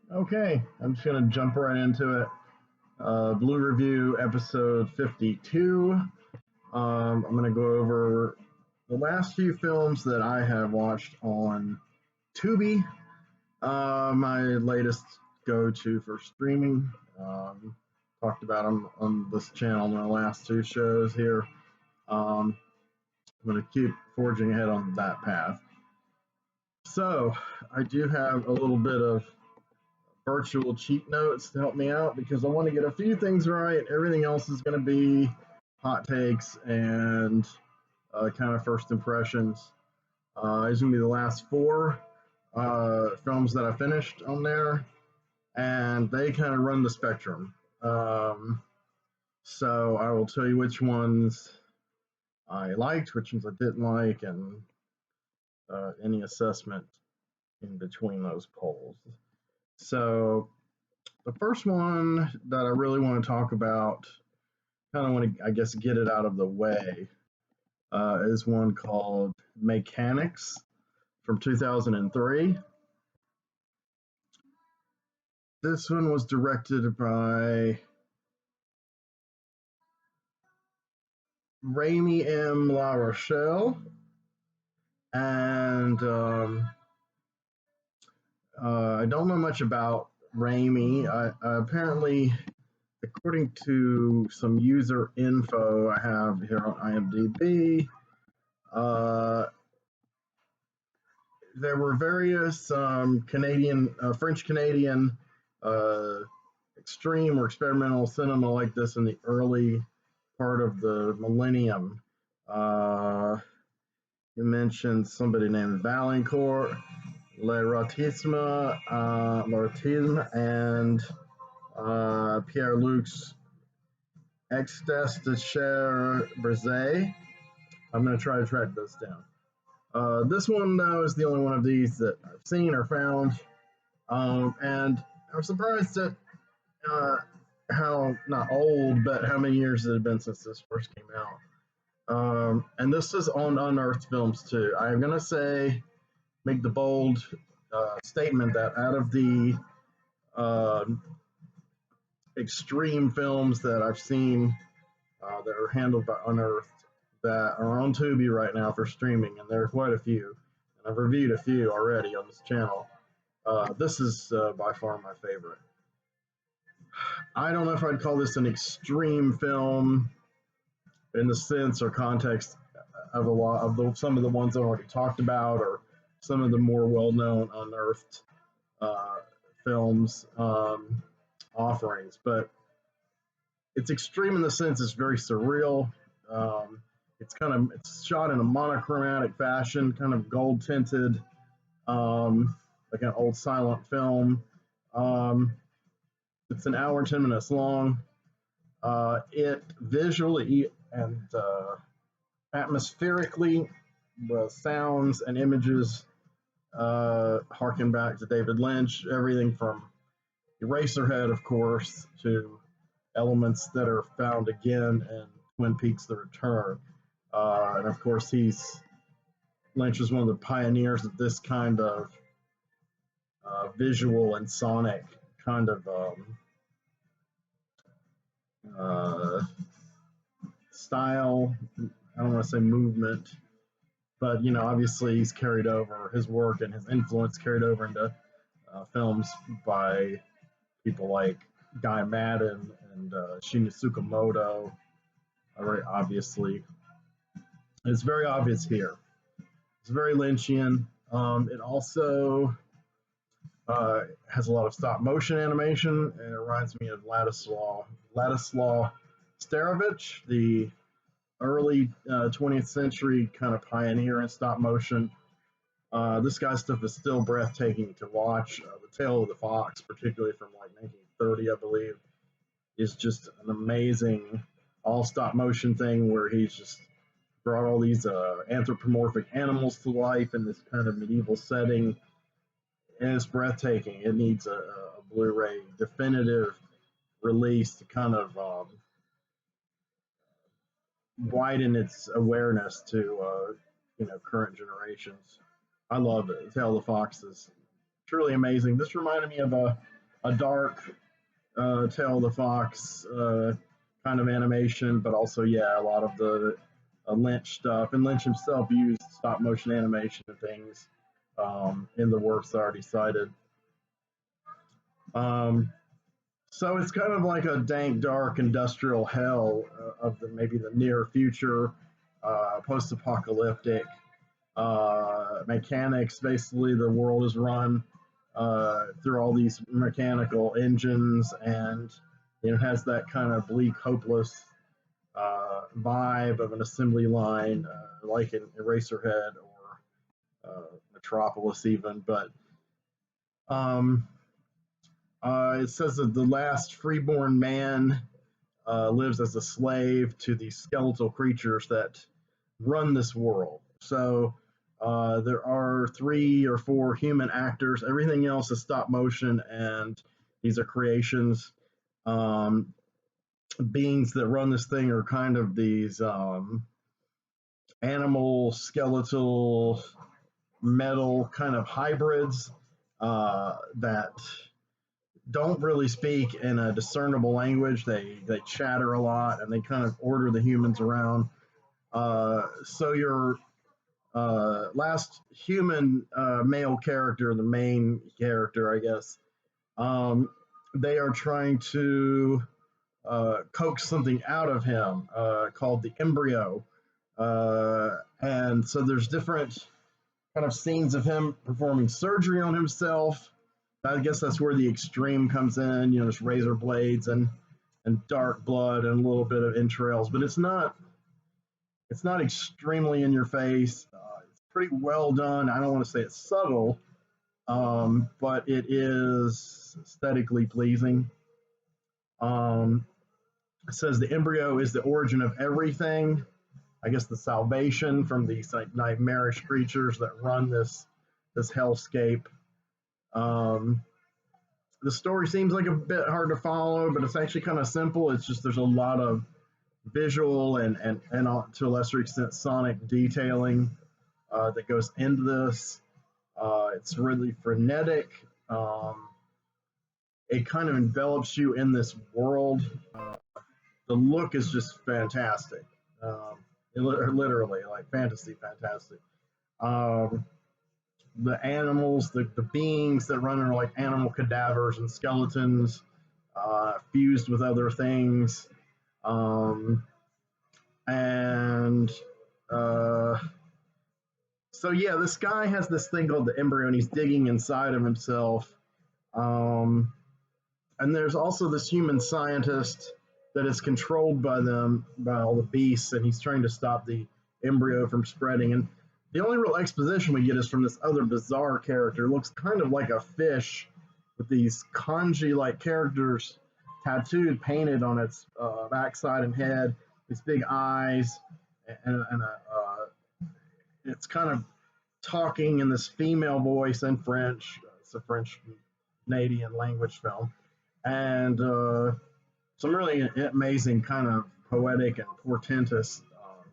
Okay, I'm just gonna jump right into it. Blue Review episode 52. I'm gonna go over the last few films that I have watched on Tubi, my latest go-to for streaming. Talked about them on this channel in the last two shows here. Um, I'm gonna keep forging ahead on that path. So I do have a little bit of virtual cheat notes to help me out because I want to get a few things right. Everything else is going to be hot takes and kind of first impressions. These are going to be the last four films that I finished on there, and they kind of run the spectrum. So I will tell you which ones I liked, which ones I didn't like, and any assessment in between those polls. So the first one that I really want to talk about, kind of want to, I guess, get it out of the way, is one called Mecanix from 2003. This one was directed by Rami M. La Rochelle, and I don't know much about Rami. Apparently, according to some user info I have here on IMDb, there were various Canadian, French Canadian uh, extreme or experimental cinema like this in the early part of the millennium. Uh, you mentioned somebody named Valancourt, L'Erotisme, and Pierre-Luc Extes de Cher Brisé. I'm going to try to track this down. This one, though, is the only one of these that I've seen or found. And I'm surprised at how, not old, but how many years it had been since this first came out. And this is on Unearthed Films, too. I'm going to say, make the bold statement that out of the uh, extreme films that I've seen that are handled by Unearthed that are on Tubi right now for streaming, and there are quite a few, and I've reviewed a few already on this channel. This is by far my favorite. I don't know if I'd call this an extreme film in the sense or context of a lot of some of the ones I already talked about, or some of the more well-known unearthed uh, films offerings. But it's extreme in the sense it's very surreal. It's shot in a monochromatic fashion, kind of gold tinted, like an old silent film. Um, it's an hour and 10 minutes long. It visually and atmospherically, the sounds and images harken back to David Lynch. Everything from Eraserhead, of course, to elements that are found again in Twin Peaks: The Return. And of course, Lynch was one of the pioneers of this kind of visual and sonic kind of uh, style. I don't want to say movement, but obviously he's carried over his work and his influence carried over into films by people like Guy Madden and Shinya Tsukamoto. Very obviously, it's very obvious here. It's very Lynchian. It also has a lot of stop motion animation, and it reminds me of Ladislaw Starevich, the early 20th century kind of pioneer in stop motion. This guy's stuff is still breathtaking to watch. The Tale of the Fox, particularly from like 1930, I believe, is just an amazing all stop motion thing where he's just brought all these anthropomorphic animals to life in this kind of medieval setting, and it's breathtaking. It needs a Blu-ray definitive release to kind of widen its awareness to current generations. I love it. Tale of the Fox is truly amazing. This reminded me of a dark Tail of the Fox kind of animation, but also, yeah, a lot of the Lynch stuff. And Lynch himself used stop motion animation and things in the works I already cited. So it's kind of like a dank, dark industrial hell of maybe the near future, post-apocalyptic. Mechanics, basically, the world is run through all these mechanical engines, and it has that kind of bleak, hopeless vibe of an assembly line, like in Eraserhead or Metropolis, even. But um, it says that the last freeborn man lives as a slave to these skeletal creatures that run this world. So there are 3 or 4 human actors. Everything else is stop motion, and these are creations. Beings that run this thing are kind of these animal, skeletal, metal kind of hybrids that don't really speak in a discernible language. They chatter a lot, and they kind of order the humans around. So your last human male character, the main character, I guess, they are trying to coax something out of him called the embryo. And so there's different kind of scenes of him performing surgery on himself. I guess that's where the extreme comes in. There's razor blades and dark blood and a little bit of entrails, but it's not extremely in your face. It's pretty well done. I don't want to say it's subtle, but it is aesthetically pleasing. It says the embryo is the origin of everything. I guess the salvation from these like nightmarish creatures that run this hellscape. Um, the story seems like a bit hard to follow, but it's actually kind of simple. It's just there's a lot of visual and to a lesser extent sonic detailing that goes into this. It's really frenetic. It kind of envelops you in this world. The look is just fantastic. Literally, like fantasy, fantastic. Um, the animals, the beings that run are like animal cadavers and skeletons fused with other things. Um, and uh, so, yeah, this guy has this thing called the embryo, and he's digging inside of himself. Um, and there's also this human scientist that is controlled by them, by all the beasts, and he's trying to stop the embryo from spreading. And the only real exposition we get is from this other bizarre character. It looks kind of like a fish with these kanji-like characters tattooed, painted on its backside and head, these big eyes, and it's kind of talking in this female voice in French. It's a French Canadian language film, and some really amazing kind of poetic and portentous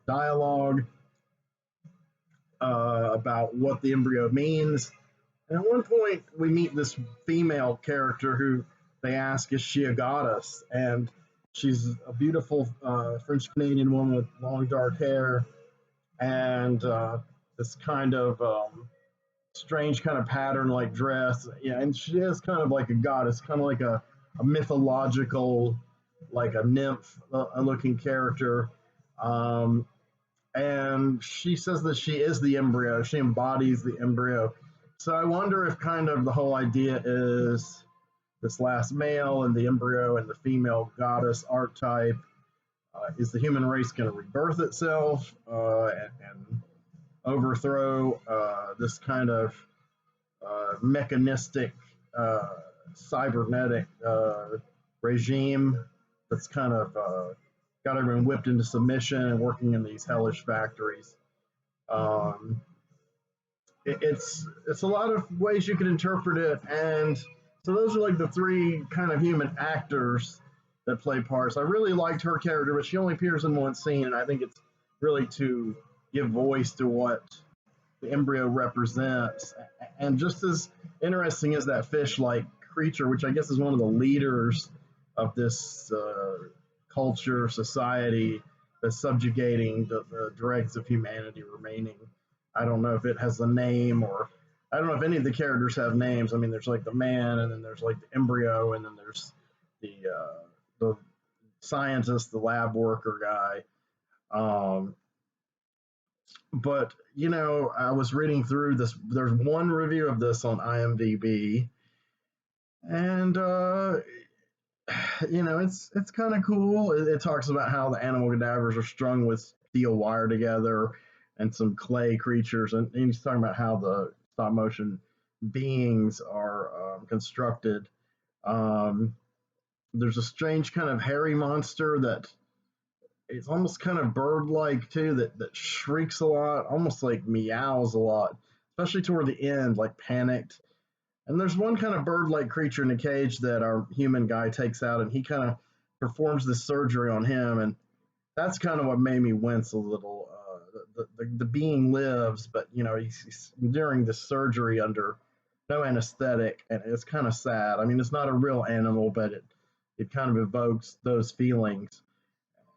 dialogue about what the embryo means. And at one point, we meet this female character who they ask, is she a goddess? And she's a beautiful French Canadian woman with long dark hair and this kind of strange kind of pattern like dress. Yeah, and she is kind of like a goddess, kind of like a mythological, like a nymph looking character. Um, and she says that she is the embryo, she embodies the embryo. So I wonder if kind of the whole idea is this last male and the embryo and the female goddess archetype. Is the human race going to rebirth itself and overthrow this kind of mechanistic, cybernetic regime that's kind of got everyone whipped into submission and working in these hellish factories? Um, it's a lot of ways you could interpret it, and so those are like the 3 kind of human actors that play parts. I really liked her character, but she only appears in one scene, and I think it's really to give voice to what the embryo represents. And just as interesting as that fish-like creature, which I guess is one of the leaders of this culture, society that's subjugating the dregs of humanity remaining. I don't know if it has a name, or I don't know if any of the characters have names. I mean, there's like the man, and then there's like the embryo, and then there's the scientist, the lab worker guy. Um, but I was reading through this. There's one review of this on IMDb, and it's kind of cool. It talks about how the animal cadavers are strung with steel wire together and some clay creatures, and he's talking about how the stop motion beings are constructed. Um, there's a strange kind of hairy monster that it's almost kind of bird-like too, that shrieks a lot, almost like meows a lot, especially toward the end, like panicked. And there's one kind of bird-like creature in a cage that our human guy takes out, and he kind of performs this surgery on him, and that's kind of what made me wince a little. The being lives, but he's enduring this surgery under no anesthetic, and it's kind of sad. I mean, it's not a real animal, but it kind of evokes those feelings.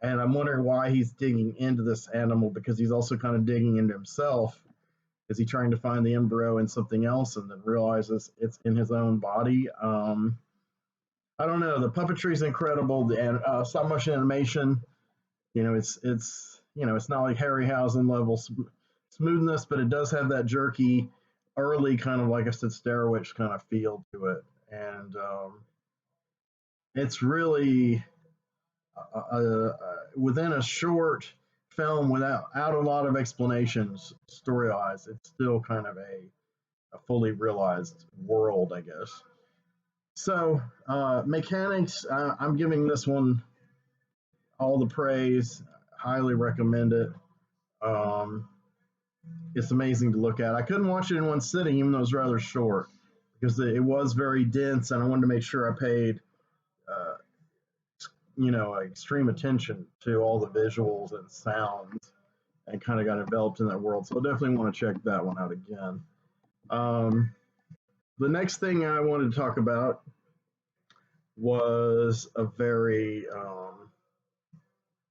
And I'm wondering why he's digging into this animal, because he's also kind of digging into himself. Is he trying to find the embryo in something else and then realizes it's in his own body? I don't know. The puppetry is incredible. The stop motion animation, it's not like Harryhausen level smoothness, but it does have that jerky, early kind of, like I said, Stair Witch kind of feel to it, and it's really within a short film without a lot of explanations story wise. It's still kind of a fully realized world, I guess. So, Mecanix, I'm giving this one all the praise. Highly recommend it. Um, it's amazing to look at. I couldn't watch it in one sitting, even though it was rather short, because it was very dense, and I wanted to make sure I paid, uh, extreme attention to all the visuals and sounds, and kind of got enveloped in that world. So I definitely want to check that one out again. Um, the next thing I wanted to talk about was a very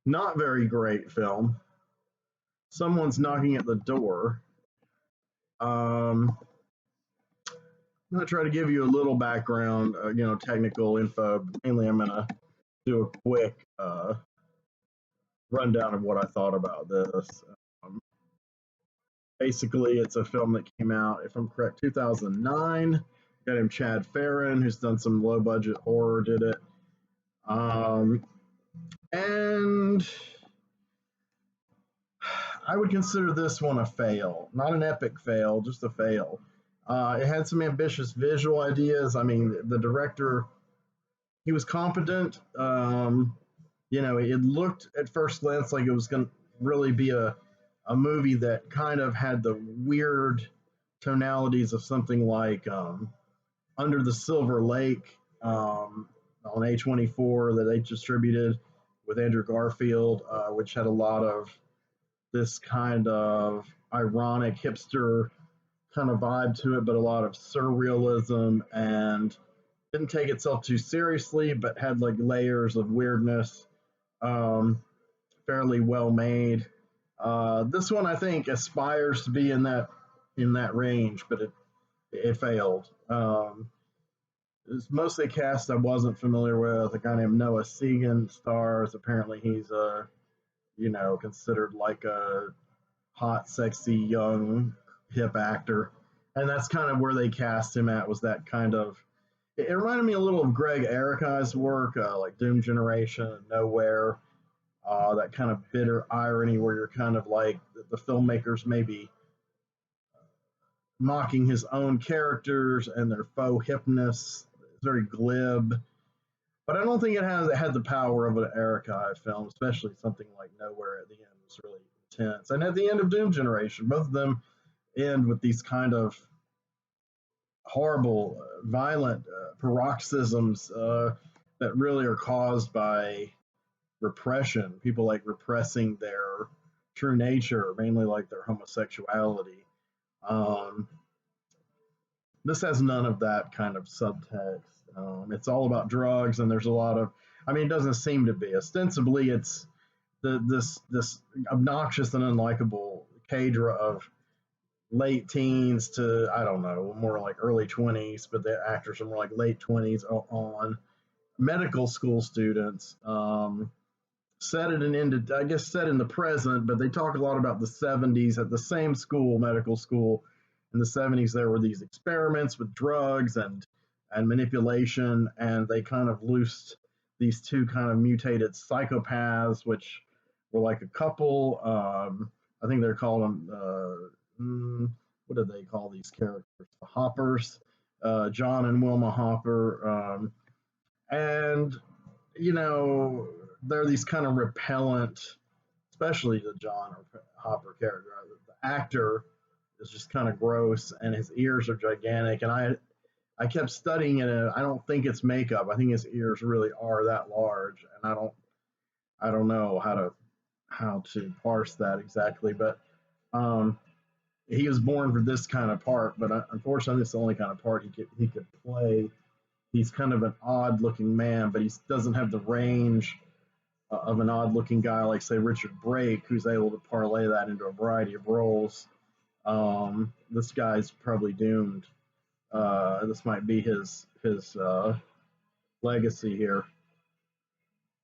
not very great film. Someone's knocking at the door. I'm going to try to give you a little background, technical info. Mainly, I'm going to do a quick rundown of what I thought about this. Um, Basically, it's a film that came out, if I'm correct, 2009. Got him Chad Farron, who's done some low budget horror, did it. And I would consider this one a fail. Not an epic fail, just a fail. It had some ambitious visual ideas. I mean, the director, he was competent. It looked at first glance like it was going to really be a movie that kind of had the weird tonalities of something like Under the Silver Lake on A24 that they distributed with Andrew Garfield, which had a lot of this kind of ironic hipster kind of vibe to it, but a lot of surrealism, and didn't take itself too seriously, but had like layers of weirdness. Um, Fairly well made. This one I think aspires to be in that range, but it failed. It's mostly a cast I wasn't familiar with. A guy named Noah Segan stars. Apparently, he's considered like a hot, sexy, young, hip actor, and that's kind of where they cast him at. Was that kind of? It reminded me a little of Greg Erikai's work, like Doom Generation, Nowhere. That kind of bitter irony where you're kind of like the filmmakers maybe mocking his own characters and their faux hipness. It's very glib, but I don't think it had the power of an Erikai film, especially something like Nowhere at the end was really intense. And at the end of Doom Generation, both of them end with these kind of horrible, violent paroxysms that really are caused by repression. People like repressing their true nature, mainly like their homosexuality. Um, this has none of that kind of subtext. It's all about drugs, and there's a lot of. I mean, it doesn't seem to be. Ostensibly, it's this obnoxious and unlikable cadre of late teens to I don't know, more like early 20s, but the actors are more like late 20s on medical school students. Set it and ended, I guess, set in the present, but they talk a lot about the 70s at the same school, medical school. In the 70s, there were these experiments with drugs and manipulation, and they kind of loosed these two kind of mutated psychopaths, which were like a couple. I think they're called them. What do they call these characters? The Hoppers, John and Wilma Hopper, and you know, they're these kind of repellent, especially the John Hopper character. The actor is just kind of gross, and his ears are gigantic. And I kept studying it, and I don't think it's makeup. I think his ears really are that large, and I don't know how to parse that exactly. But um, he was born for this kind of part, but unfortunately, it's the only kind of part he could play. He's kind of an odd looking man, but he doesn't have the range of an odd looking guy like, say, Richard Brake, who's able to parlay that into a variety of roles. This guy's probably doomed. This might be his legacy here.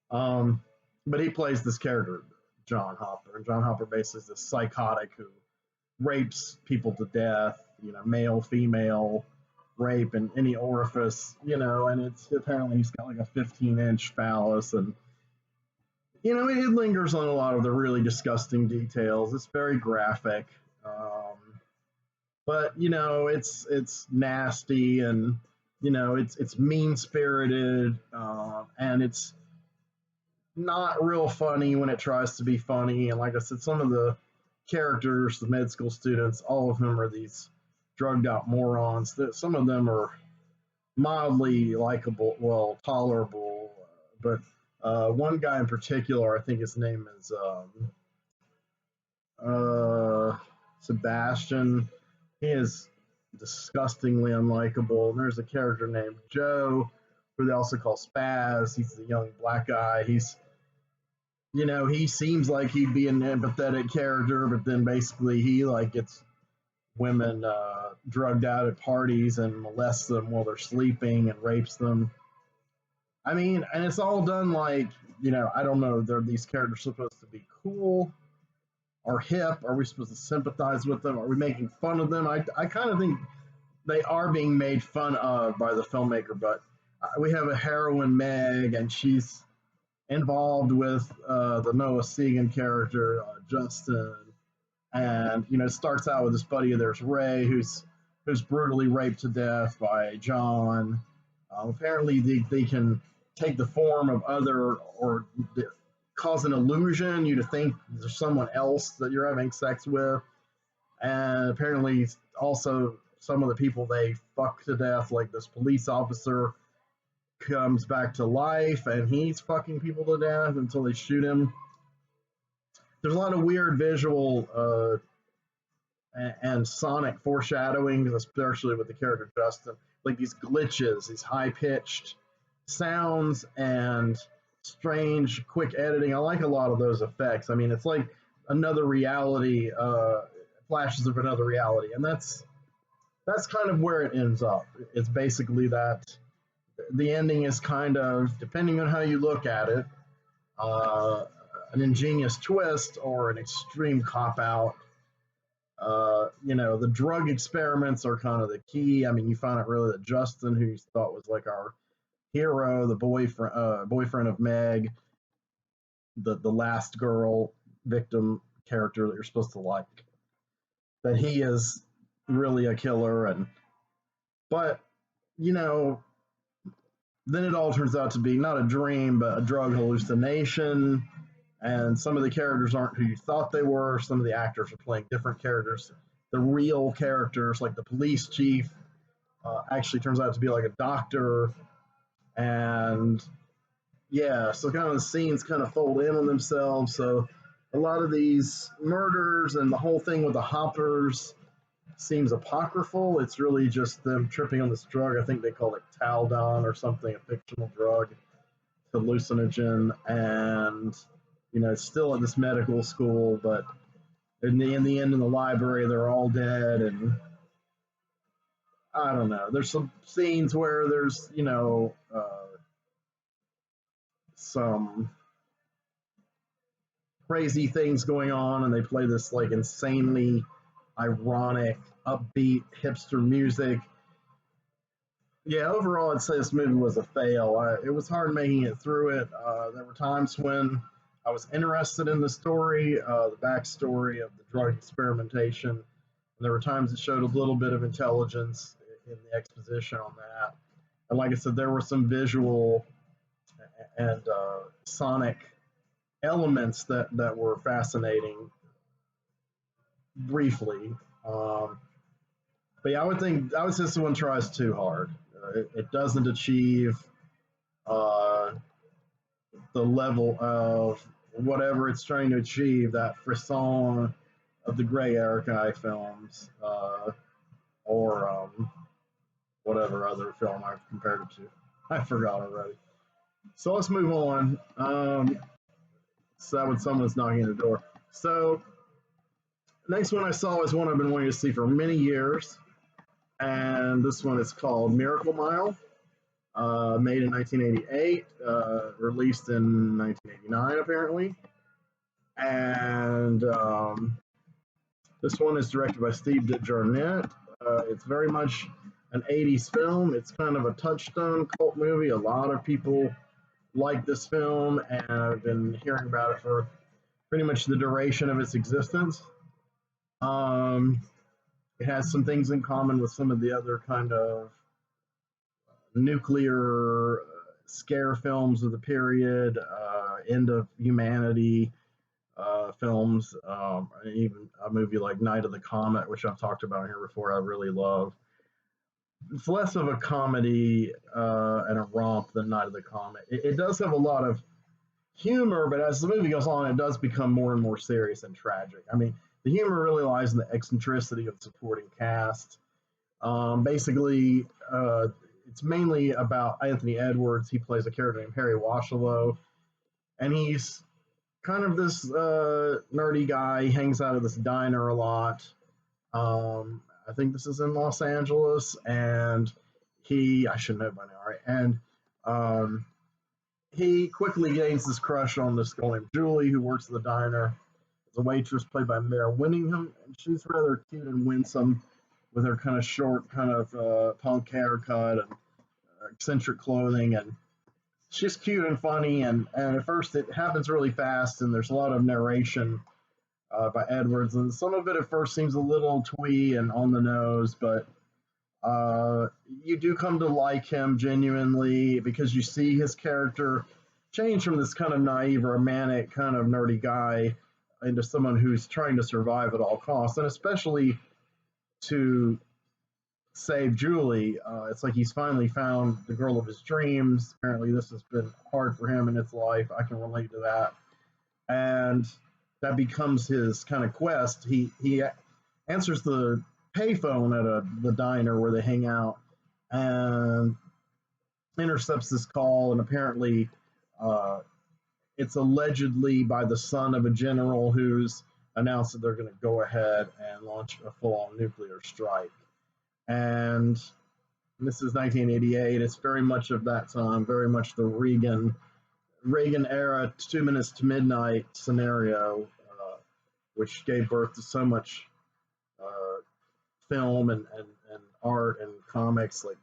But he plays this character, John Hopper, and John Hopper basically is this psychotic who rapes people to death. Male, female, rape in any orifice. And it's apparently he's got like a 15-inch phallus, and it lingers on a lot of the really disgusting details. It's very graphic. But it's nasty, and it's mean spirited, and it's not real funny when it tries to be funny. And like I said, some of the characters, the med school students, all of them are these drugged out morons. That some of them are mildly likable, well, tolerable, but one guy in particular, I think his name is Sebastian. He is disgustingly unlikable. And there's a character named Joe, who they also call Spaz. He's the young black guy. He seems like he'd be an empathetic character, but then basically he like gets women drugged out at parties and molests them while they're sleeping and rapes them. I mean, and it's all done like, I don't know, they're these characters supposed to be cool or hip? Are we supposed to sympathize with them? Are we making fun of them? I kind of think they are being made fun of by the filmmaker, but we have a heroine, Meg, and she's involved with the Noah Segan character, Justin. And, it starts out with this buddy of theirs, Ray, who's brutally raped to death by John. Apparently, they can take the form of other or cause an illusion, you to think there's someone else that you're having sex with. And apparently, also, some of the people they fuck to death, like this police officer, comes back to life and he's fucking people to death until they shoot him. There's a lot of weird visual and sonic foreshadowing, especially with the character Justin, like these glitches, these high-pitched sounds and strange quick editing. I like a lot of those effects. I mean, it's like another reality, flashes of another reality, and that's kind of where it ends up. It's basically that the ending is kind of, depending on how you look at it, an ingenious twist or an extreme cop out. The drug experiments are kind of the key. I mean, you find out really that Justin, who you thought was like our hero, the boyfriend of Meg, the last girl victim character that you're supposed to like, that he is really a killer. But then it all turns out to be not a dream, but a drug hallucination. And some of the characters aren't who you thought they were. Some of the actors are playing different characters. The real characters, like the police chief, actually turns out to be like a doctor. And yeah, so kind of the scenes kind of fold in on themselves. So a lot of these murders and the whole thing with the Hoppers, seems apocryphal. It's really just them tripping on this drug. I think they call it Taldon or something, a fictional drug, hallucinogen, and it's still at this medical school, but in the end, in the library, they're all dead, and I don't know. There's some scenes where there's some crazy things going on, and they play this like insanely ironic, upbeat hipster music. Yeah, overall, I'd say this movie was a fail. It was hard making it through it. There were times when I was interested in the story, the backstory of the drug experimentation. And there were times it showed a little bit of intelligence in the exposition on that. And like I said, there were some visual and sonic elements that were fascinating briefly. But yeah, I would say this one tries too hard. It doesn't achieve uh, the level of whatever it's trying to achieve, that frisson of the Gray Archive films, or whatever other film I've compared it to. I forgot already. So let's move on. So that when someone's knocking at the door. So next one I saw is one I've been wanting to see for many years, and this one is called Miracle Mile. Made in 1988, released in 1989 apparently, and this one is directed by Steve DeJarnette. It's very much an 80s film. It's kind of a touchstone cult movie. A lot of people like this film, and I've been hearing about it for pretty much the duration of its existence. Um, it has some things in common with some of the other kind of nuclear scare films of the period, end of humanity films, even a movie like Night of the Comet, which I've talked about here before, I really love. It's less of a comedy and a romp than Night of the Comet. It does have a lot of humor, but as the movie goes on, it does become more and more serious and tragic. I mean, the humor really lies in the eccentricity of the supporting cast. Basically, it's mainly about Anthony Edwards. He plays a character named Harry Washilow, and he's kind of this nerdy guy. He hangs out at this diner a lot. I think this is in Los Angeles, and I should know by now, right? And he quickly gains this crush on this girl named Julie, who works at the diner. As a waitress played by Mare Winningham, and she's rather cute and winsome with her kind of short, kind of punk haircut and eccentric clothing, and she's cute and funny. And at first, it happens really fast, and there's a lot of narration by Edwards, and some of it at first seems a little twee and on the nose, but you do come to like him genuinely because you see his character change from this kind of naive, romantic, kind of nerdy guy into someone who's trying to survive at all costs, and especially to save Julie. It's like he's finally found the girl of his dreams. Apparently, this has been hard for him in his life. I can relate to that, and that becomes his kind of quest. He answers the payphone at the diner where they hang out, and intercepts this call. And apparently, it's allegedly by the son of a general who's announced that they're going to go ahead and launch a full-on nuclear strike. And this is 1988. It's very much of that time, very much the Reagan era 2 minutes to midnight scenario, which gave birth to so much film and art and comics, like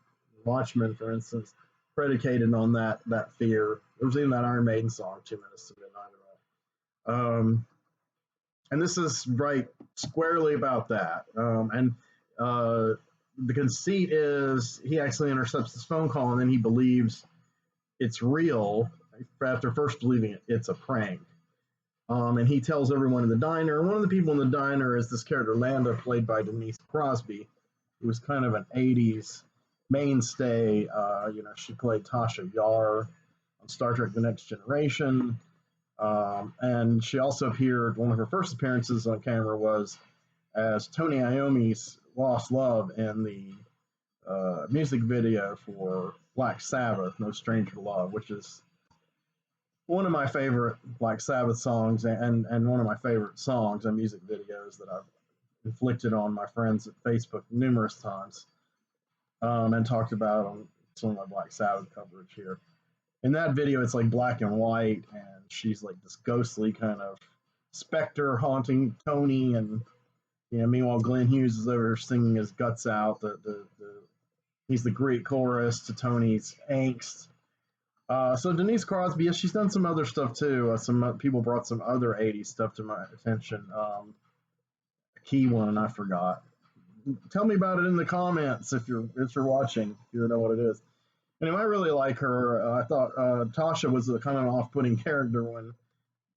Watchmen, for instance, predicated on that fear. There was even that Iron Maiden song, 2 minutes to midnight. And this is right squarely about that. And the conceit is he actually intercepts this phone call, and then he believes it's real after first believing it's a prank. And he tells everyone in the diner. One of the people in the diner is this character, Landa, played by Denise Crosby, who was kind of an 80s mainstay. She played Tasha Yar on Star Trek The Next Generation. And she also appeared, one of her first appearances on camera was as Tony Iommi's lost love in the music video for Black Sabbath, "No Stranger to Love," which is one of my favorite Black Sabbath songs and one of my favorite songs and music videos that I've inflicted on my friends at Facebook numerous times and talked about on some of my Black Sabbath coverage here. In that video, it's like black and white, and she's like this ghostly kind of specter haunting Tony, and meanwhile Glenn Hughes is over singing his guts out. He's the Greek chorus to Tony's angst. So Denise Crosby, yeah, she's done some other stuff too. Some people brought some other '80s stuff to my attention. A key one I forgot. Tell me about it in the comments if you're watching. If you know what it is. Anyway, I really like her. I thought Tasha was a kind of an off-putting character when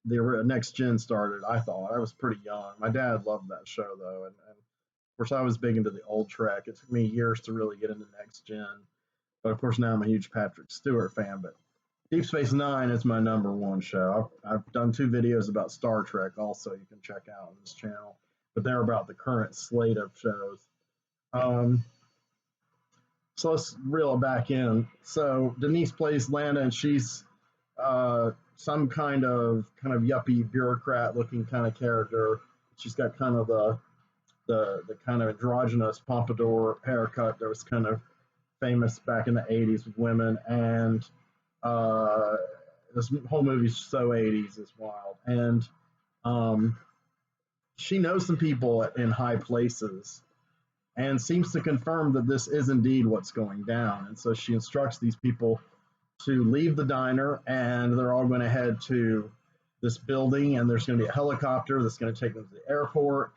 the Next Gen started. I thought I was pretty young. My dad loved that show though, and of course I was big into the old Trek. It took me years to really get into Next Gen, but of course now I'm a huge Patrick Stewart fan. But Deep Space Nine is my number one show. I've done 2 videos about Star Trek also you can check out on this channel, but they're about the current slate of shows. So let's reel it back in. So Denise plays Lana, and she's some kind of yuppie bureaucrat looking kind of character. She's got kind of the kind of androgynous pompadour haircut that was kind of famous back in the '80s with women, and this whole movie's so '80s, it's wild. And she knows some people in high places and seems to confirm that this is indeed what's going down. And so she instructs these people to leave the diner, and they're all going to head to this building, and there's going to be a helicopter that's going to take them to the airport.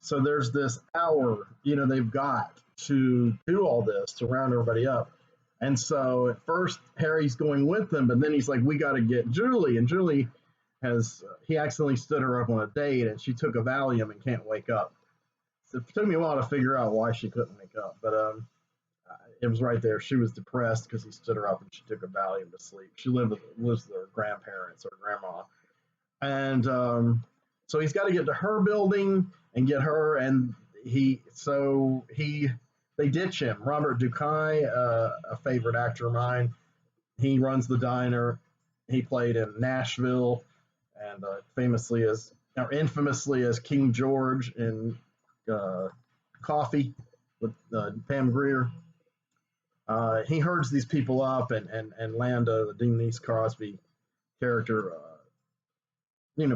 So there's this hour, they've got to do all this to round everybody up. And so at first Harry's going with them, but then he's like, we got to get Julie. And Julie he accidentally stood her up on a date, and she took a Valium and can't wake up. So it took me a while to figure out why she couldn't wake up, but it was right there. She was depressed because he stood her up and she took a Valium to sleep. She lives with her grandparents or grandma, and so he's got to get to her building and get her. And they ditch him. Robert Dukai, a favorite actor of mine, he runs the diner. He played in Nashville, and infamously as King George in Coffee with Pam Grier. He herds these people up, and Landa, the Denise Crosby character,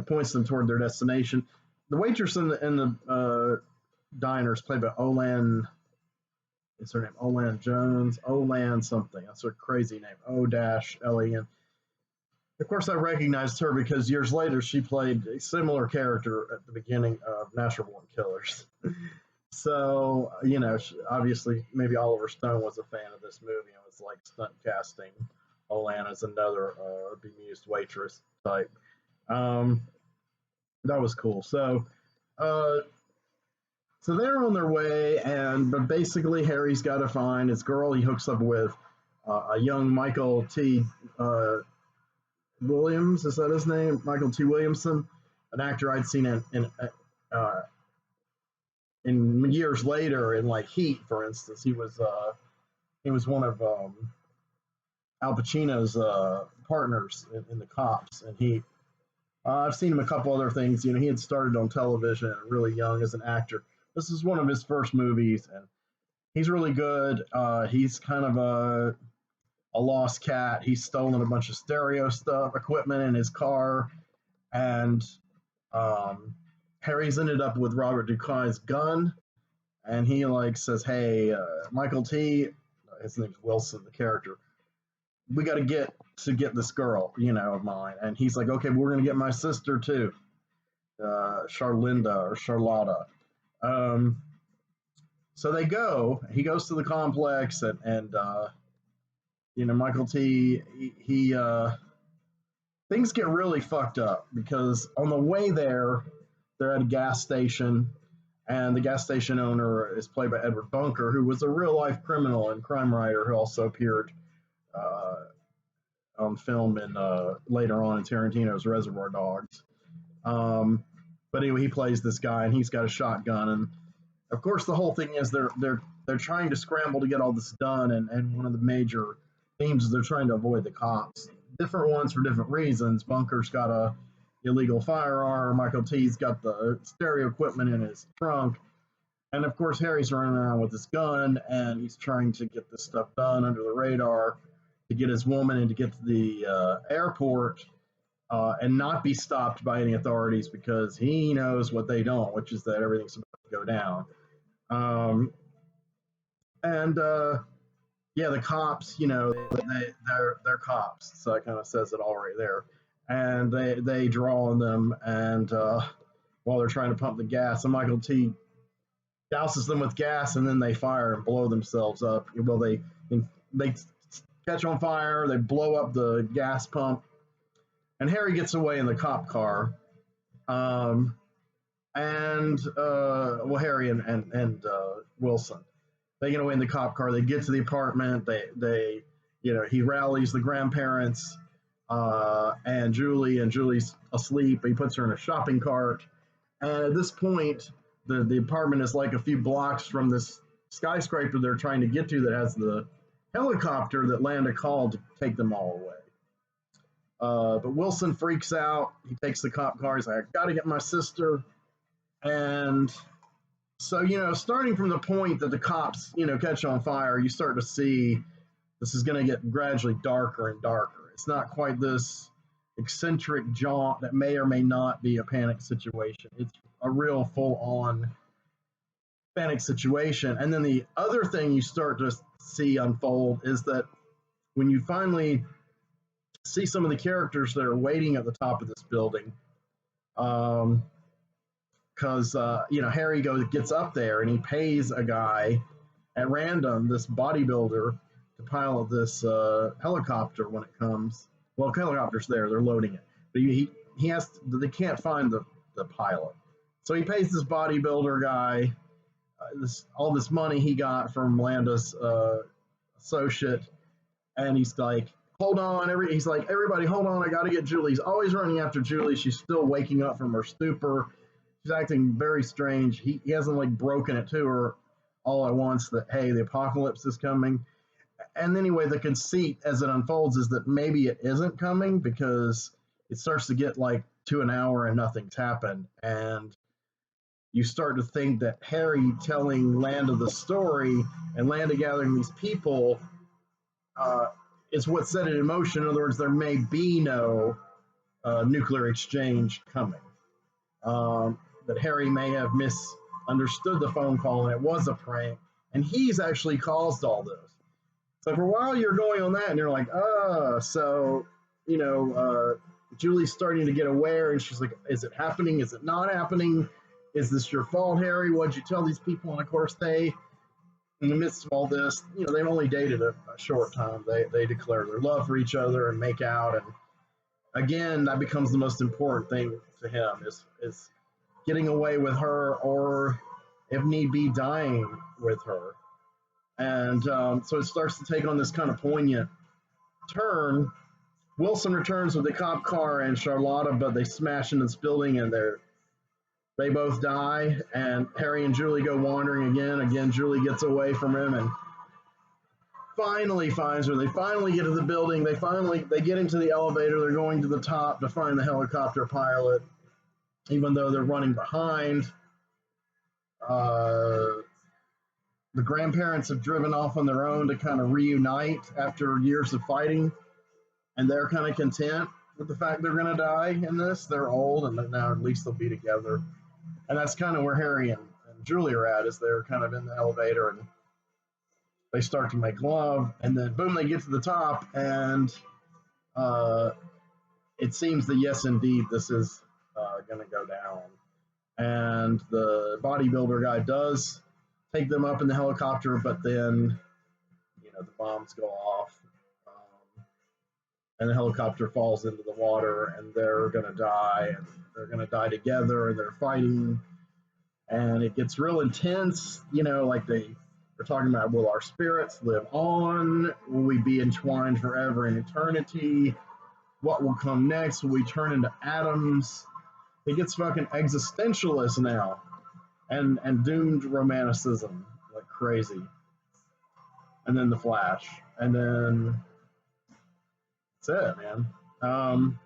points them toward their destination. The waitress in the diner is played by Olan. Is her name Olan Jones? Olan something. That's her crazy name. O-L-A-N. Of course, I recognized her because years later she played a similar character at the beginning of Natural Born Killers. So, obviously, maybe Oliver Stone was a fan of this movie and was like stunt casting Olan as another bemused waitress type. That was cool. So they're on their way, but basically Harry's got to find his girl. He hooks up with a young Michael T. Williams, is that his name? Michael T. Williamson, an actor I'd seen in years later in like Heat, for instance. He was one of Al Pacino's partners in the Cops, and Heat. I've seen him a couple other things. He had started on television really young as an actor. This is one of his first movies, and he's really good. He's kind of a lost cat. He's stolen a bunch of stereo equipment in his car, and Harry's ended up with Robert Ducai's gun, and he says, "Hey, Michael T. His name's Wilson, the character. We got to get this girl, of mine." And he's like, "Okay, we're gonna get my sister too, Charlinda or Charlotta." So they go. He goes to the complex, and Michael T. He things get really fucked up because on the way there, they're at a gas station, and the gas station owner is played by Edward Bunker, who was a real life criminal and crime writer who also appeared on film and later on in Tarantino's Reservoir Dogs. But anyway, he plays this guy, and he's got a shotgun, and Of course, the whole thing is they're trying to scramble to get all this done, and one of the major themes is they're trying to avoid the cops. Different ones for different reasons. Bunker's got a illegal firearm. Michael T's got the stereo equipment in his trunk, and of course Harry's running around with his gun, and he's trying to get this stuff done under the radar to get his woman and to get to the airport and not be stopped by any authorities because he knows what they don't, which is that everything's about to go down. Um, and yeah, the cops, they're cops, so it kind of says it all right there. And they draw on them, and while they're trying to pump the gas, and Michael T douses them with gas, and then they fire and blow themselves up. Well, they catch on fire, they blow up the gas pump, and Harry gets away in the cop car. Um, Harry and Wilson, they get away in the cop car. They get to the apartment. He rallies the grandparents and Julie's asleep. He puts her in a shopping cart, and at this point, the apartment is like a few blocks from this skyscraper they're trying to get to that has the helicopter that Landa called to take them all away. But Wilson freaks out. He takes the cop car. He's like, I got to get my sister. And so, starting from the point that the cops, catch on fire, you start to see this is going to get gradually darker and darker. It's not quite this eccentric jaunt that may or may not be a panic situation. It's a real full-on panic situation. And then the other thing you start to see unfold is that when you finally see some of the characters that are waiting at the top of this building, because Harry gets up there and he pays a guy at random, this bodybuilder, to pilot this helicopter when it comes. Well, the helicopter's there; they're loading it, but he has to, they can't find the pilot, so he pays this bodybuilder guy all this money he got from Landa's associate, and he's like, hold on, he's like, everybody, hold on, I got to get Julie. He's always running after Julie. She's still waking up from her stupor. She's acting very strange. He hasn't like broken it to her all at once that, hey, the apocalypse is coming. And anyway, the conceit as it unfolds is that maybe it isn't coming because it starts to get like to an hour and nothing's happened. And you start to think that Harry telling Landa the story and Landa gathering these people is what set it in motion. In other words, there may be no nuclear exchange coming. That Harry may have misunderstood the phone call and it was a prank, and he's actually caused all this. So for a while you're going on that, and you're like, so Julie's starting to get aware, and she's like, is it happening? Is it not happening? Is this your fault, Harry? What'd you tell these people? And of course in the midst of all this, they've only dated a short time. They declare their love for each other and make out, and again, that becomes the most important thing to him is getting away with her, or if need be, dying with her. And so it starts to take on this kind of poignant turn. Wilson returns with the cop car and Charlotta, but they smash into this building and they both die. And Harry and Julie go wandering again. Again, Julie gets away from him and finally finds her. They finally get to the building. They get into the elevator. They're going to the top to find the helicopter pilot, even though they're running behind. The grandparents have driven off on their own to kind of reunite after years of fighting, and they're kind of content with the fact they're going to die in this. They're old, and now at least they'll be together. And that's kind of where Harry and Julie are at, is they're kind of in the elevator, and they start to make love, and then boom, they get to the top, and it seems that yes, indeed, this is going to go down. And the bodybuilder guy does take them up in the helicopter, but then, the bombs go off, and the helicopter falls into the water, and they're going to die, and they're going to die together, and they're fighting, and it gets real intense, like they're talking about, will our spirits live on? Will we be entwined forever in eternity? What will come next? Will we turn into atoms? It gets fucking existentialist now. and doomed romanticism like crazy, and then The Flash, and then that's it, man. Um,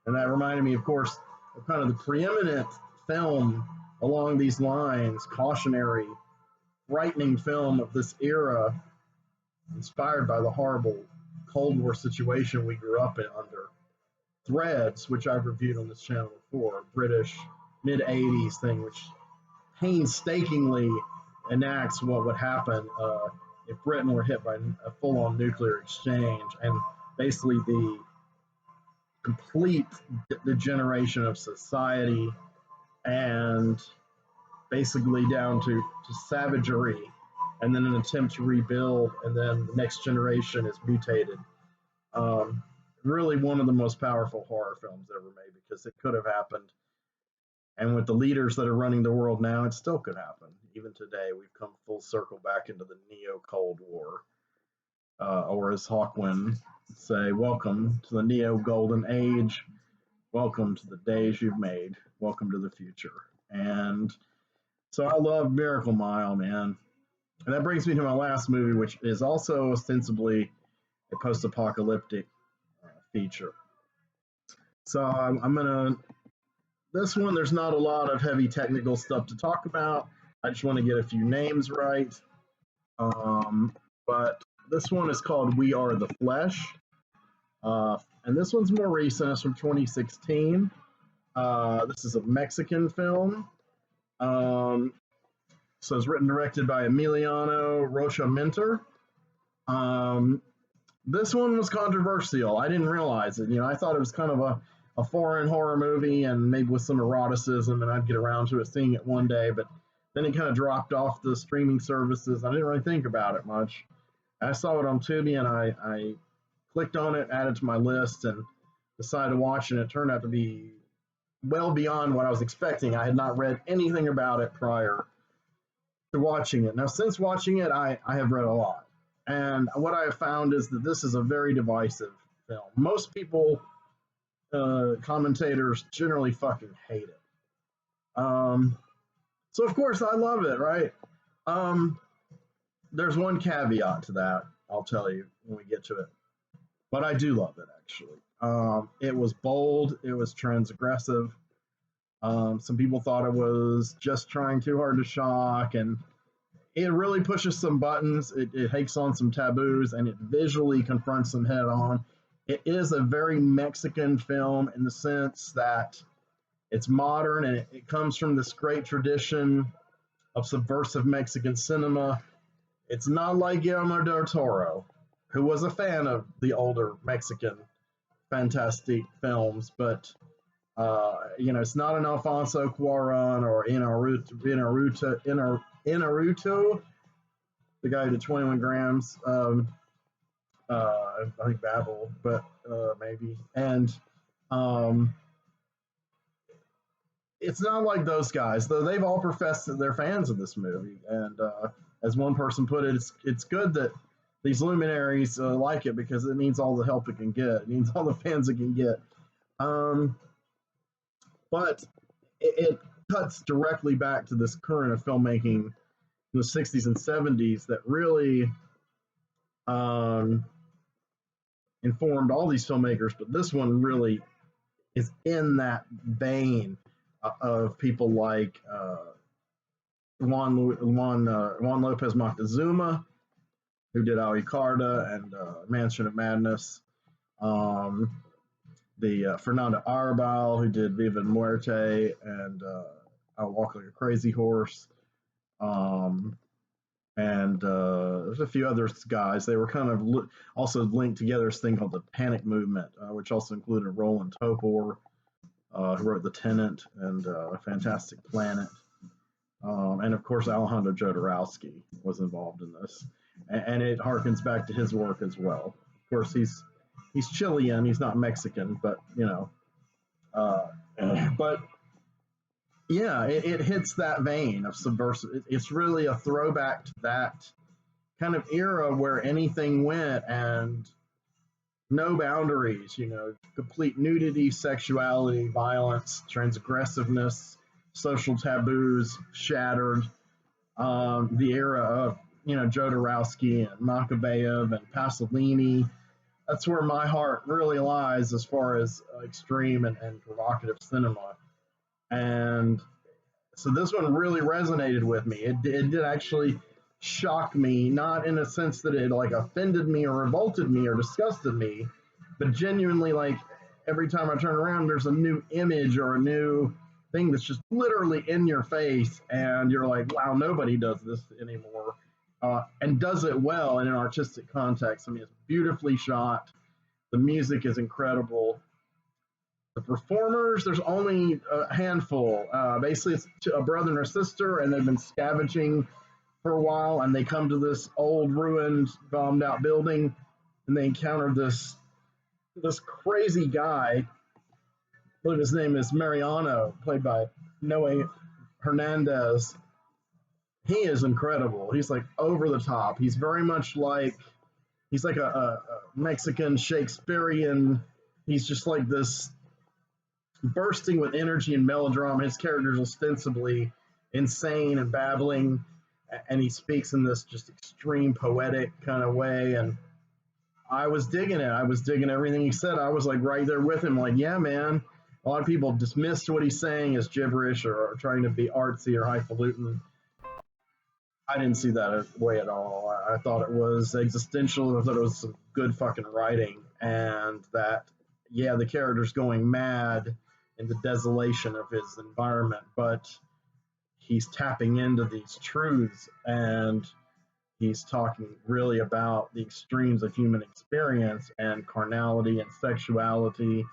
and that reminded me, of course, of kind of the preeminent film along these lines, cautionary, frightening film of this era, inspired by the horrible Cold War situation we grew up in under. Threads, which I've reviewed on this channel before, British mid 80s thing, which painstakingly enacts what would happen if Britain were hit by a full on nuclear exchange and basically the complete degeneration of society and basically down to savagery and then an attempt to rebuild and then the next generation is mutated. Um, Really one of the most powerful horror films ever made because it could have happened. And with the leaders that are running the world now, it still could happen. Even today, we've come full circle back into the neo-Cold War. Or as Hawkwind say, welcome to the neo-golden age. Welcome to the days you've made. Welcome to the future. And so I love Miracle Mile, man. And that brings me to my last movie, which is also ostensibly a post-apocalyptic feature. So I'm gonna. This one, there's not a lot of heavy technical stuff to talk about. I just want to get a few names right. But this one is called We Are the Flesh. And this one's more recent. It's from 2016. This is a Mexican film. So it's written and directed by Emiliano Rocha Minter. This one was controversial. I didn't realize it. I thought it was kind of a foreign horror movie and maybe with some eroticism, and I'd get around to it, seeing it one day. But then it kind of dropped off the streaming services. I didn't really think about it much. I saw it on Tubi, and I clicked on it, added to my list, and decided to watch it. And it turned out to be well beyond what I was expecting. I had not read anything about it prior to watching it. Now, since watching it, I have read a lot. And what I have found is that this is a very divisive film. Most people, commentators, generally fucking hate it. So, of course, I love it, right? There's one caveat to that, I'll tell you when we get to it. But I do love it, actually. It was bold, it was transgressive. Some people thought it was just trying too hard to shock, and it really pushes some buttons. It takes on some taboos, and it visually confronts them head on. It is a very Mexican film in the sense that it's modern, and it comes from this great tradition of subversive Mexican cinema. It's not like Guillermo del Toro, who was a fan of the older Mexican fantastic films, but it's not an Alfonso Cuarón or Inarritu, the guy who did 21 Grams. I think Babel, but maybe. And it's not like those guys, though they've all professed that they're fans of this movie. And as one person put it, it's good that these luminaries like it because it means all the help it can get. It means all the fans it can get. But it cuts directly back to this current of filmmaking in the 60s and 70s that really informed all these filmmakers, but this one really is in that vein of people like Juan Lopez Moctezuma, who did Carta and Mansion of Madness. The Fernando Arrabal, who did Viva Muerte and I'll Walk Like a Crazy Horse. And there's a few other guys. They were kind of also linked together this thing called the Panic Movement, which also included Roland Topor, who wrote The Tenant and Fantastic Planet. And of course, Alejandro Jodorowsky was involved in this. And it harkens back to his work as well. Of course, he's Chilean, he's not Mexican, but but yeah, it hits that vein of subversive. It's really a throwback to that kind of era where anything went and no boundaries, complete nudity, sexuality, violence, transgressiveness, social taboos shattered. The era of Jodorowsky and Makaveyev and Pasolini. That's where my heart really lies as far as extreme and provocative cinema. And so this one really resonated with me. It did actually shock me, not in a sense that it like offended me or revolted me or disgusted me, but genuinely like every time I turn around, there's a new image or a new thing that's just literally in your face, and you're like, wow, nobody does this anymore, and does it well in an artistic context. I mean, it's beautifully shot. The music is incredible. The performers, there's only a handful. Basically, it's a brother and a sister, and they've been scavenging for a while, and they come to this old, ruined, bombed out building, and they encounter this crazy guy. I believe his name is Mariano, played by Noe Hernandez. He is incredible. He's like over the top. He's very much like he's like a Mexican Shakespearean. He's just like this bursting with energy and melodrama. His character's ostensibly insane and babbling, and he speaks in this just extreme poetic kind of way. And I was digging it. I was digging everything he said. I was like right there with him, like, yeah, man. A lot of people dismissed what he's saying as gibberish or trying to be artsy or highfalutin. I didn't see that way at all. I thought it was existential. I thought it was some good fucking writing, and that, yeah, the character's going mad in the desolation of his environment, but he's tapping into these truths, and he's talking really about the extremes of human experience and carnality and sexuality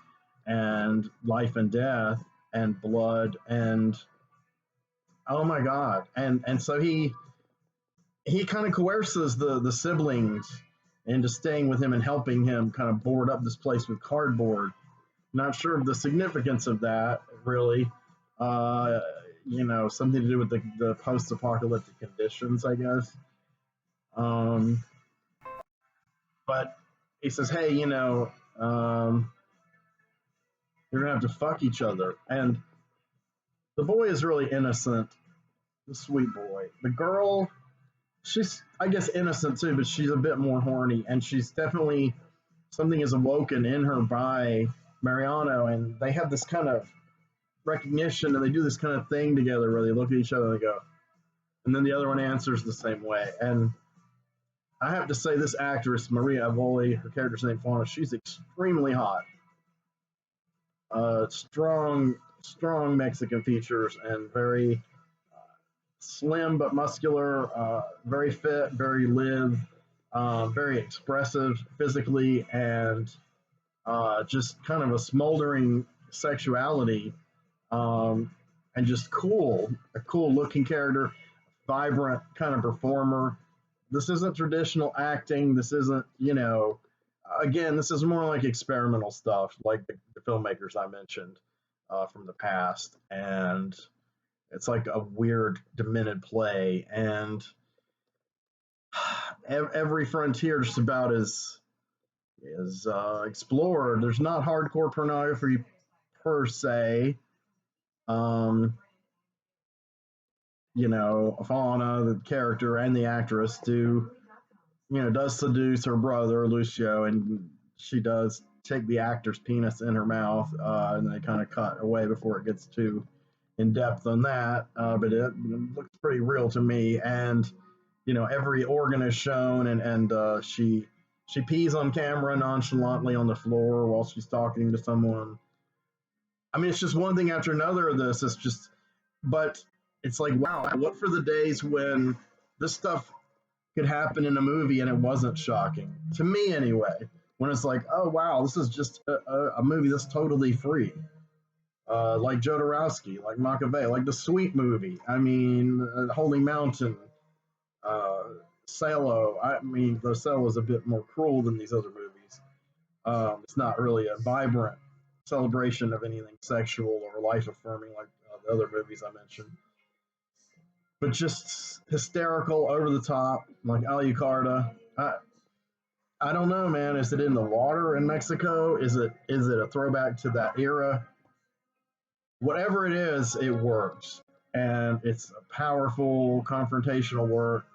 and life and death and blood and oh my god. And so he kind of coerces the siblings into staying with him and helping him kind of board up this place with cardboard. Not sure of the significance of that, really. Uh, Something to do with the post-apocalyptic conditions, I guess. Um, but he says, "Hey, you're gonna have to fuck each other." And the boy is really innocent, the sweet boy. The girl, she's, I guess, innocent too, but she's a bit more horny, and she's definitely something is awoken in her by Mariano, and they have this kind of recognition, and they do this kind of thing together where they look at each other and they go, and then the other one answers the same way. And I have to say, this actress, Maria Avoli, her character's name Fauna, she's extremely hot. Strong Mexican features and very slim but muscular, very fit, very lithe, very expressive physically, and just kind of a smoldering sexuality, and just a cool looking character, vibrant kind of performer. This isn't traditional acting. This isn't, again, this is more like experimental stuff, like the filmmakers I mentioned from the past. And it's like a weird, demented play. And every frontier just about is explored. There's not hardcore pornography per se. Fauna, the character, and the actress does seduce her brother, Lucio, and she does take the actor's penis in her mouth, and they kind of cut away before it gets too in depth on that. But it looks pretty real to me, and every organ is shown, and she pees on camera nonchalantly on the floor while she's talking to someone. I mean, it's just one thing after another of this. It's just, but it's like, wow, what for the days when this stuff could happen in a movie and it wasn't shocking to me anyway. When it's like, oh wow, this is just a movie that's totally free, like Jodorowsky, like Machiavelli, like the Sweet movie. I mean, Holy Mountain, Salo. I mean, though Salo is a bit more cruel than these other movies. It's not really a vibrant celebration of anything sexual or life affirming like the other movies I mentioned, but just hysterical, over the top, like Alucarda. I don't know, man. Is it in the water in Mexico? Is it a throwback to that era? whatever it is, it works. And it's a powerful confrontational work.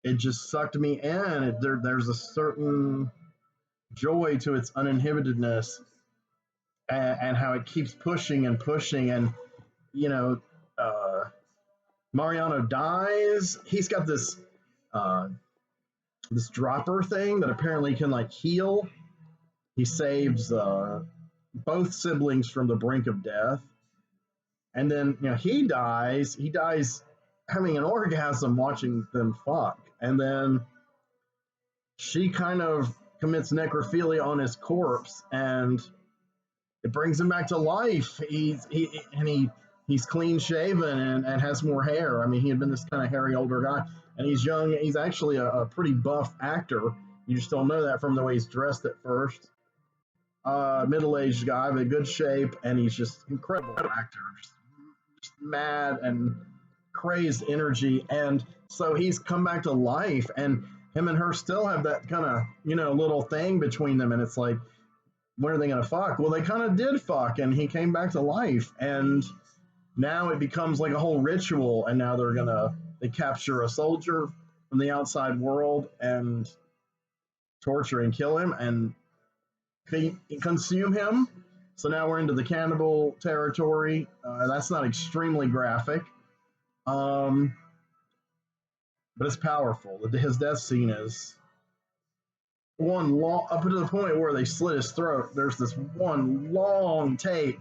It just sucked me in. There's a certain joy to its uninhibitedness, and how it keeps pushing and pushing. And, you know, uh, Mariano dies. He's got uh, this dropper thing that apparently can like heal. He saves both siblings from the brink of death, and then he dies. He dies having an orgasm watching them fuck, and then she kind of commits necrophilia on his corpse, and it brings him back to life. He's clean shaven and has more hair. I mean, he had been this kind of hairy older guy, and he's young. He's actually a pretty buff actor. You just don't know that from the way he's dressed at first. Middle-aged guy with good shape, and he's just incredible actor. Just mad and crazed energy, and so he's come back to life, and him and her still have that kind of little thing between them, and it's like, when are they gonna fuck? Well, they kind of did fuck, and he came back to life, and now it becomes like a whole ritual, and now they capture a soldier from the outside world and torture and kill him and consume him. So now we're into the cannibal territory. That's not extremely graphic, but it's powerful. His death scene is one long, up to the point where they slit his throat. There's this one long take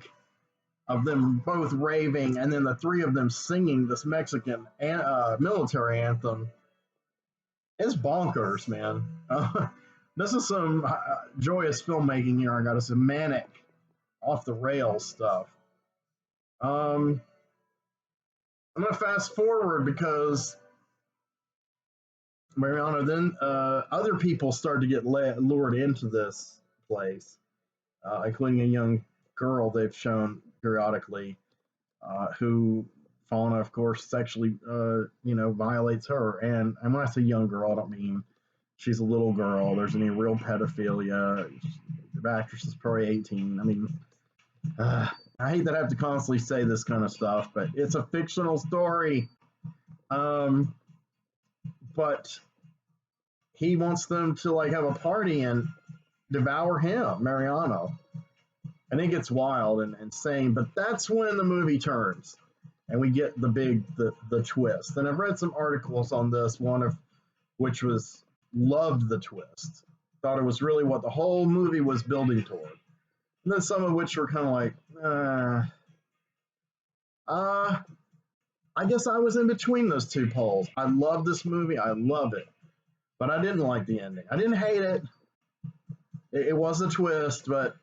of them both raving, and then the three of them singing this Mexican military anthem. It's bonkers, man. This is some joyous filmmaking here. I got some manic, off the rails stuff. I'm gonna fast forward because Mariano, then other people start to get lured into this place, including a young girl they've shown periodically, who Fauna, of course, sexually, violates her. And when I say young girl, I don't mean she's a little girl. There's any real pedophilia. The actress is probably 18. I mean, I hate that I have to constantly say this kind of stuff, but it's a fictional story. But he wants them to like have a party and devour him, Mariano. And it gets wild and insane, but that's when the movie turns and we get the twist. And I've read some articles on this, one of which was loved the twist, thought it was really what the whole movie was building toward. And then some of which were kind of like, I guess I was in between those two poles. I love this movie, I love it, but I didn't like the ending. I didn't hate it. It was a twist, but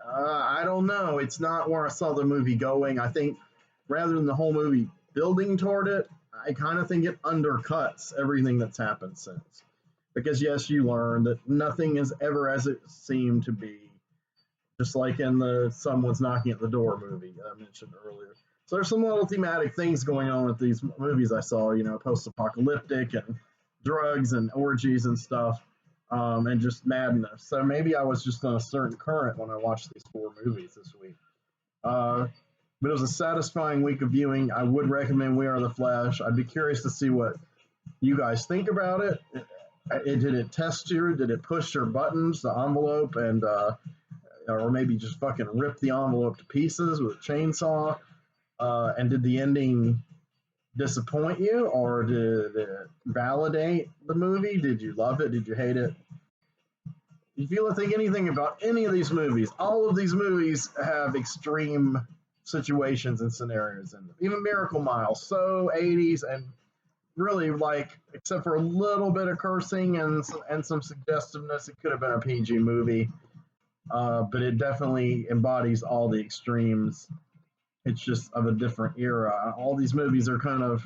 I don't know. It's not where I saw the movie going. I think rather than the whole movie building toward it, I kind of think it undercuts everything that's happened since. Because yes, you learn that nothing is ever as it seemed to be, just like in the Someone's Knocking at the Door movie that I mentioned earlier. So there's some little thematic things going on with these movies I saw, post-apocalyptic and drugs and orgies and stuff, and just madness. So maybe I was just on a certain current when I watched these four movies this week. But it was a satisfying week of viewing. I would recommend We Are the Flash. I'd be curious to see what you guys think about it. Did it test you? Did it push your buttons, the envelope, and or maybe just fucking rip the envelope to pieces with a chainsaw? And did the ending disappoint you, or did it validate the movie? Did you love it? Did you hate it? If you think anything about any of these movies, all of these movies have extreme situations and scenarios in them. Even Miracle Mile, so 80s, and really, except for a little bit of cursing and some suggestiveness, it could have been a PG movie. But it definitely embodies all the extremes. It's just of a different era. All these movies are kind of,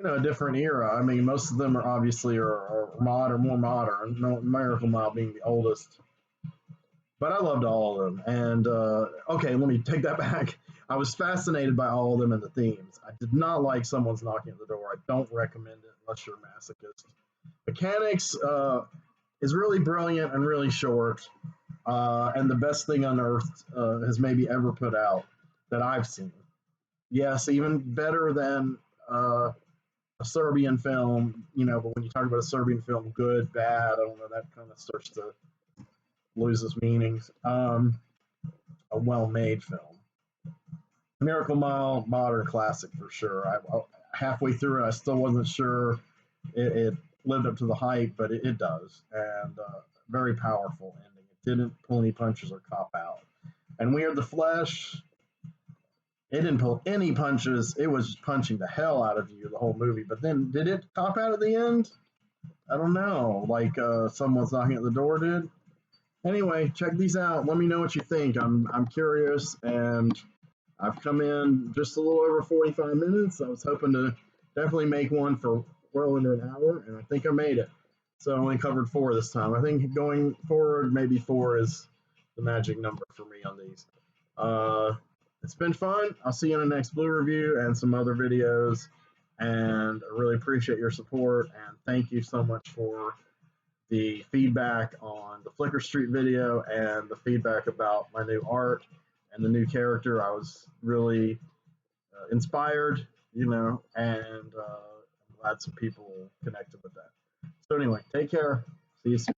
a different era. I mean, most of them are obviously are modern, more modern. Miracle Mile being the oldest. But I loved all of them. And, okay, let me take that back. I was fascinated by all of them and the themes. I did not like Someone's Knocking at the Door. I don't recommend it unless you're a masochist. Mecanix is really brilliant and really short. and the best thing unearthed has maybe ever put out that I've seen. Yes, even better than a Serbian film, but when you talk about a Serbian film, good, bad, I don't know, that kind of starts to lose its meanings. A well-made film. Miracle Mile, modern classic for sure. Halfway through it, I still wasn't sure it lived up to the hype, but it does, and very powerful ending. It didn't pull any punches or cop out. And Weird the Flesh, it didn't pull any punches. It was just punching the hell out of you the whole movie. But then, did it cop out at the end? I don't know. Like someone's knocking at the door did. Anyway, check these out. Let me know what you think. I'm curious, and I've come in just a little over 45 minutes. I was hoping to definitely make one for well under an hour, and I think I made it. So I only covered 4 this time. I think going forward, maybe 4 is the magic number for me on these. It's been fun. I'll see you in the next Blue review and some other videos. And I really appreciate your support. And thank you so much for the feedback on the Flickr Street video and the feedback about my new art and the new character. I was really inspired, and I'm glad some people connected with that. So anyway, take care. See you soon.